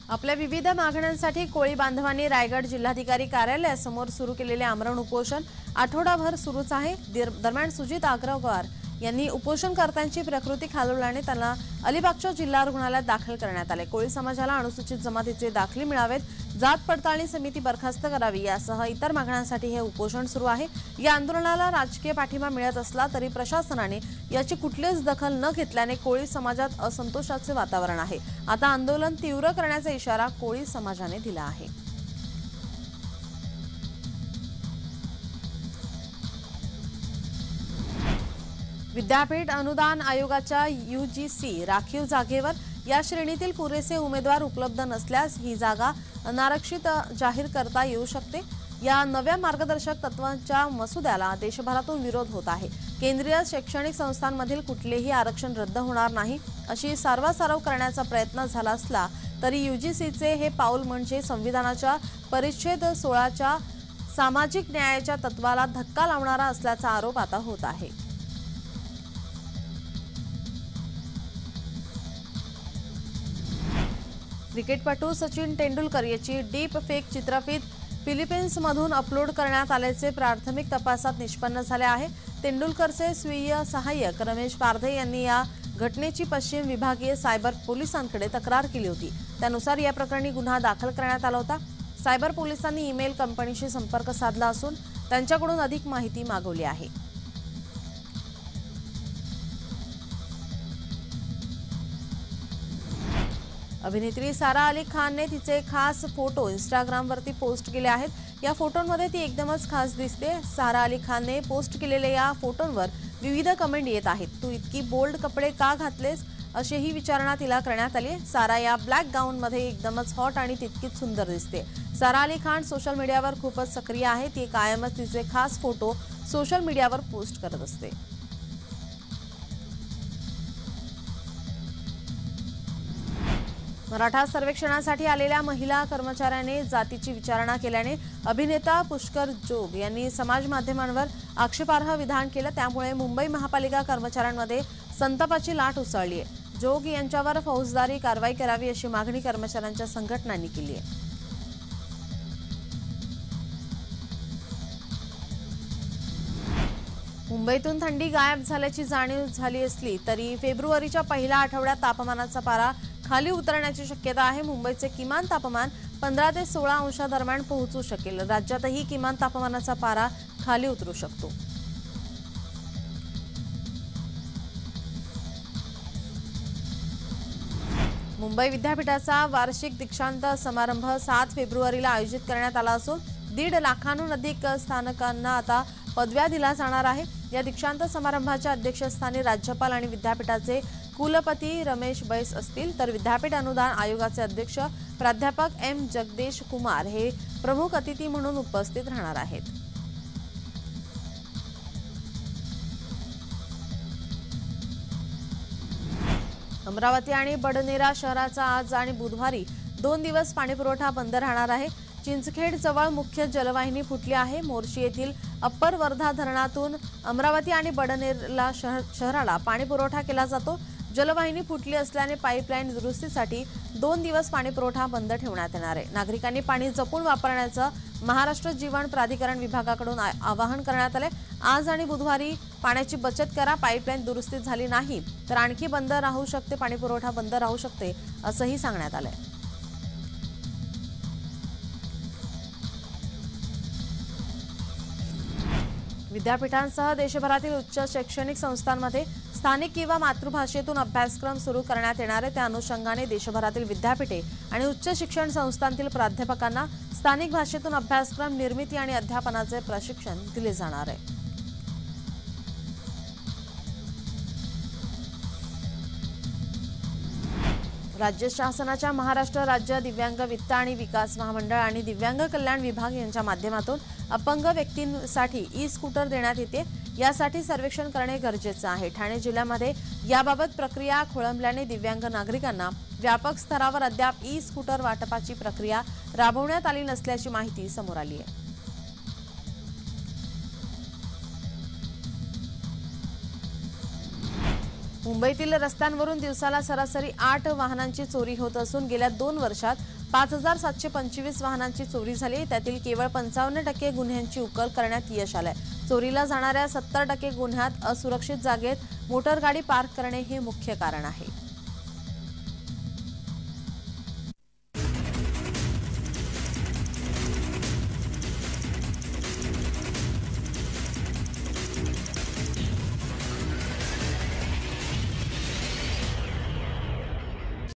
आपल्या विविध मागण्यांसाठी कोळी बांधवांनी रायगड जिल्हाधिकारी कार्यालयासमोर सुरू केलेले आमरण उपोषण आठवडाभर सुरूच आहे। दरम्यान सुजित अग्रवाल यांनी उपोषणकर्त्यांची प्रकृती खालावल्याने त्यांना अलिबागच्या जिल्हा रुग्णालयात दाखल करण्यात आले। कोळी समाजाला अनुसूचित जमातीचे दाखले मिळावेत, जात पडताळणी समिती बरखास्त करावी यासह इतर मागण्यांसाठी हे उपोषण सुरू आहे। या आंदोलनाला राजकीय पाठिंबा मिळत असला तरी प्रशासनाने याची कुठलीच दखल न घेतल्याने कोळी समाजात असंतोषाचे वातावरण आहे। आता आंदोलन तीव्र करण्याचा इशारा कोळी समाजाने दिला आहे। विद्यापीठ अनुदान आयोगाच्या UGC राखीव जागेवर या श्रेणीतील पुरेसे उमेदवार उपलब्ध नसल्यास ही जागा अनारक्षित जाहीर करता येऊ शकते। या नव्या मार्गदर्शक तत्वांच्या मसुद्याला देशभरातून विरोध होत आहे। केंद्रीय शैक्षणिक संस्थांमधील कुठलेही आरक्षण रद्द होणार नाही अशी सारवासारव करण्याचा प्रयत्न झाला असला तरी UGCचे हे पाऊल म्हणजे संविधानाच्या परिच्छेद 16च्या सामाजिक न्यायाच्या तत्वाला धक्का लावणारा असल्याचा आरोप आता होत आहे। क्रिकेटपटू सचिन तेंडुलकर याची डीप फेक चित्रफित फिलिपाइन्समधून अपलोड करण्यात आल्याचे प्राथमिक तपासात निष्पन्न झाले आहे। तेंडुलकरचे स्वीय सहाय्यक रमेश पारधे यांनी या घटनेची पश्चिम विभागीय सायबर पोलिसांकडे तक्रार केली होती। त्यानुसार या प्रकरणी गुन्हा दाखल करण्यात आला होता। सायबर पोलिसांनी ईमेल कंपनीशी संपर्क साधला असून त्यांच्याकडून अधिक माहिती मागवली आहे। अभिनेत्री सारा अली खानने तिचे खास फोटो इंस्टाग्रामवरती पोस्ट केले आहेत। या फोटोंमध्ये ती एकदमच खास दिसते। सारा अली खानने पोस्ट केलेल्या या फोटोंवर विविध कमेंट येत आहेत। तू इतकी बोल्ड कपडे का घातलेस अशीही विचारणा तिला करण्यात आली। सारा या ब्लॅक गाऊनमध्ये एकदमच हॉट आणि तितकीच सुंदर दिसते। सारा अली खान सोशल मीडियावर खूपच सक्रिय आहे। ती कायमच तिचे खास फोटो सोशल मीडियावर पोस्ट करत असते। मराठा सर्वेक्षणासाठी आलेल्या महिला कर्मचाऱ्याने जातीची विचारणा केल्याने अभिनेता पुष्कर जोग यांनी समाज माध्यमांवर आक्षेपार्ह विधान केलं। त्यामुळे मुंबई महापालिका कर्मचाऱ्यांमध्ये संतापाची लाट उसळली आहे। जोग यांच्यावर फौजदारी कारवाई करावी अशी मागणी कर्मचाऱ्यांच्या संघटनांनी केली आहे। मुंबईतून थंडी गायब झाल्याची जाणीव झाली असली तरी फेब्रुवारीच्या पहिल्या आठवड्यात तापमानाचा पारा खाली उतरण्याची शक्यता आहे। मुंबईचे किमान तापमान 15 ते 16 अंशांदरम्यान पोहोचू शकेल। राज्यातही किमान तापमानाचा पारा खाली उतरू शकतो। मुंबई विद्यापीठाचा वार्षिक दीक्षांत समारंभ 7 फेब्रुवारीला आयोजित करण्यात आला असून 1.5 लाखांहून अधिक स्थानकांना आता पदव्या दिल्या जाणार आहे। या दीक्षांत समारंभाच्या अध्यक्षस्थानी राज्यपाल आणि विद्यापीठाचे कुलपती रमेश बैस असतील, तर विद्यापीठ अनुदान आयोगाचे अध्यक्ष प्राध्यापक M जगदेश कुमार हे प्रमुख अतिथी म्हणून उपस्थित राहणार आहेत। अमरावती आणि बडनेरा शहराचा आज आणि बुधवारी 2 दिवस पाणीपुरवठा बंद राहणार आहे। चिंचखेड जवळ मुख्य जलवाहिनी फुटली आहे। मोर्शी येथील अप्पर वर्धा धरणातून अमरावती आणि बडनेरा शहराला पाणीपुरवठा केला जातो। जलवाहिनी फुटली असल्याने पाईपलाईन दुरुस्तीसाठी 2 दिवस पाणीपुरवठा बंद ठेवण्यात येणार आहे। नागरिकांनी पाणी जपून वापरण्याचं महाराष्ट्र जीवन प्राधिकरण विभागाकडून आवाहन करण्यात आले। आज आणि बुधवारी पाण्याची बचत करा। पाईपलाईन दुरुस्ती झाली नाही तर आणखी बंद राहू शकते, पाणीपुरवठा बंद राहू शकते असंही सांगण्यात आलंय। विद्यापीठांसह देशभरातील उच्च शैक्षणिक संस्थांमध्ये स्थानिक किंवा मातृभाषेतून अभ्यासक्रम सुरू करण्यात येणार आहे। त्या अनुषंगाने देशभरातील विद्यापीठे आणि उच्च शिक्षण संस्थांतील प्राध्यापकांना स्थानिक भाषेतून अभ्यासक्रम निर्मिती आणि अध्यापनाचे प्रशिक्षण दिले जाणार आहे। राज्य शासनाच्या महाराष्ट्र राज्य दिव्यांग वित्त आणि विकास महामंडळ आणि दिव्यांग कल्याण विभाग यांच्या माध्यमातून अपंग व्यक्तींसाठी ई-स्कूटर देण्यात येते। यासाठी सर्वेक्षण करणे गरजेचे आहे। ठाणे जिल्ह्यामध्ये याबाबत प्रक्रिया खोळंबल्याने दिव्यांग नागरिकांना व्यापक स्तरावर अद्याप ई-स्कूटर वाटपाची प्रक्रिया राबवण्यात आली नसल्याची माहिती समोर आली आहे। मुंबईतील रस्त्यांवरून दिवसाला सरासरी 8 वाहनांची चोरी होत असून गेल्या 2 वर्षात 5725 वाहनांची चोरी झाली। त्यातील केवळ 55% गुन्ह्यांची उकल करण्यात यश आलंय। चोरीला जाणाऱ्या 70% गुन्ह्यात असुरक्षित जागेत मोटरगाडी पार्क करणे हे मुख्य कारण आहे।